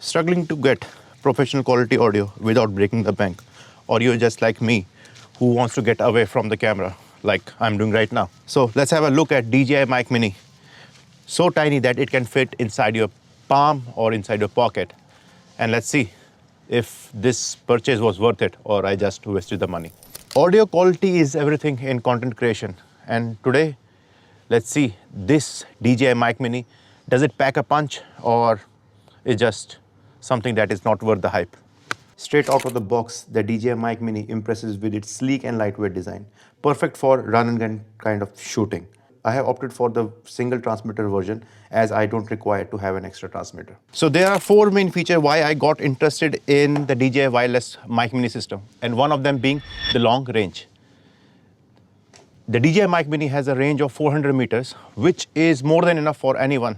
Struggling to get professional quality audio without breaking the bank, or you're just like me who wants to get away from the camera like I'm doing right now. So let's have a look at DJI Mic Mini. So tiny that it can fit inside your palm or inside your pocket. And let's see if this purchase was worth it or I just wasted the money. Audio quality is everything in content creation. And today, let's see this DJI Mic Mini, does it pack a punch or is just something that is not worth the hype? Straight out of the box, the DJI Mic Mini impresses with its sleek and lightweight design, perfect for run and gun kind of shooting. I have opted for the single transmitter version as I don't require to have an extra transmitter. So there are four main features why I got interested in the DJI wireless Mic Mini system, and one of them being the long range. The DJI Mic Mini has a range of 400 meters, which is more than enough for anyone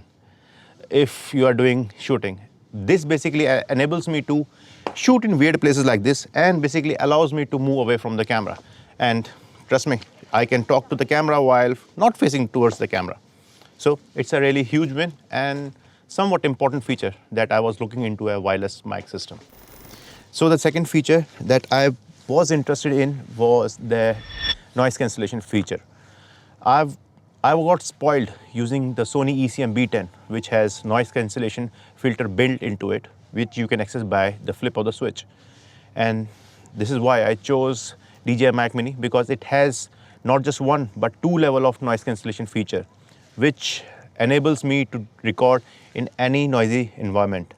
if you are doing shooting. This basically enables me to shoot in weird places like this and basically allows me to move away from the camera. And trust me, I can talk to the camera while not facing towards the camera. So it's a really huge win and somewhat important feature that I was looking into a wireless mic system. So the second feature that I was interested in was the noise cancellation feature. I got spoiled using the Sony ECM B10, which has noise cancellation filter built into it, which you can access by the flip of the switch. And this is why I chose DJI Mic Mini, because it has not just one, but two level of noise cancellation feature, which enables me to record in any noisy environment.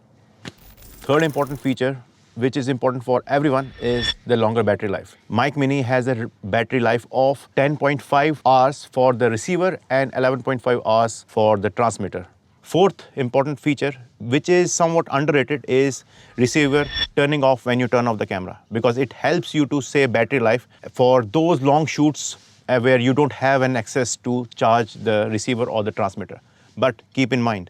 Third important feature, which is important for everyone, is the longer battery life. Mic Mini has a battery life of 10.5 hours for the receiver and 11.5 hours for the transmitter. Fourth important feature, which is somewhat underrated, is receiver turning off when you turn off the camera, because it helps you to save battery life for those long shoots where you don't have an access to charge the receiver or the transmitter. But keep in mind,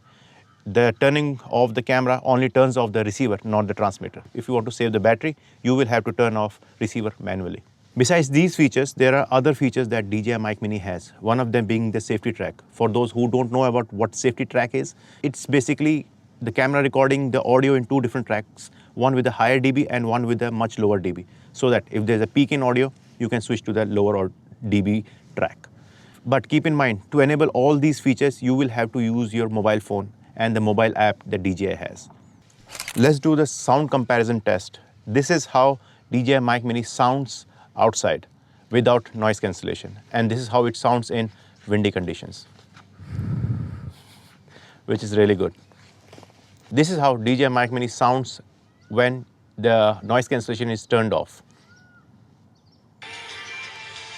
the turning off the camera only turns off the receiver, not the transmitter. If you want to save the battery, you will have to turn off receiver manually. Besides these features, there are other features that DJI Mic Mini has. One of them being the safety track. For those who don't know about what safety track is, it's basically the camera recording the audio in two different tracks, one with a higher dB and one with a much lower dB, so that if there's a peak in audio, you can switch to the lower dB track. But keep in mind, to enable all these features, you will have to use your mobile phone and the mobile app that DJI has. Let's do the sound comparison test. This is how DJI Mic Mini sounds outside without noise cancellation, and this is how it sounds in windy conditions, which is really good. This is how DJI Mic Mini sounds when the noise cancellation is turned off.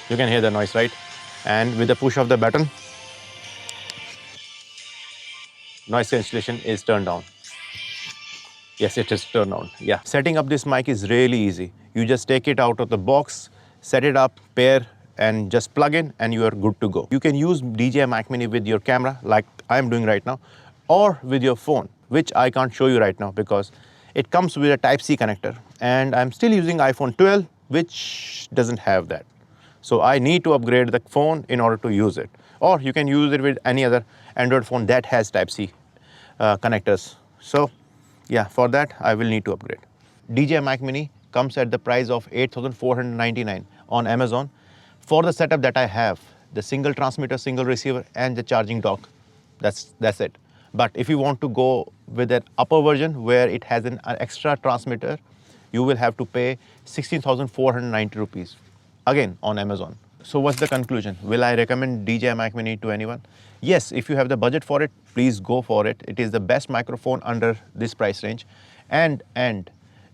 You can hear the noise, right? And with the push of the button, noise cancellation is turned down. Yes, it is turned on. Yeah. Setting up this mic is really easy. You just take it out of the box, set it up, pair, and just plug in, and you are good to go. You can use DJI Mic Mini with your camera, like I'm doing right now, or with your phone, which I can't show you right now because it comes with a Type-C connector. And I'm still using iPhone 12, which doesn't have that. So I need to upgrade the phone in order to use it. Or you can use it with any other Android phone that has Type-C connectors. So yeah, for that, I will need to upgrade. DJI Mic Mini comes at the price of $8,499 on Amazon. For the setup that I have, the single transmitter, single receiver, and the charging dock, that's it. But if you want to go with an upper version where it has an extra transmitter, you will have to pay 16,490 rupees, again on Amazon. So what's the conclusion? Will I recommend DJI Mic Mini to anyone? Yes, if you have the budget for it, please go for it. It is the best microphone under this price range. And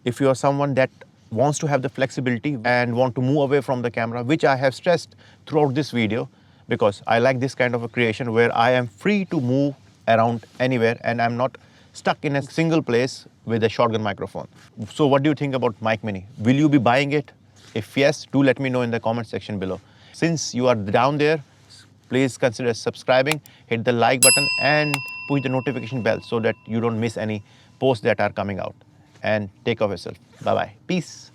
if you are someone that wants to have the flexibility and want to move away from the camera, which I have stressed throughout this video, because I like this kind of a creation where I am free to move around anywhere and I'm not stuck in a single place with a shotgun microphone. So what do you think about Mic Mini? Will you be buying it? If yes, do let me know in the comment section below. Since you are down there, please consider subscribing, hit the like button and push the notification bell so that you don't miss any posts that are coming out. And take care of yourself. Bye-bye. Peace.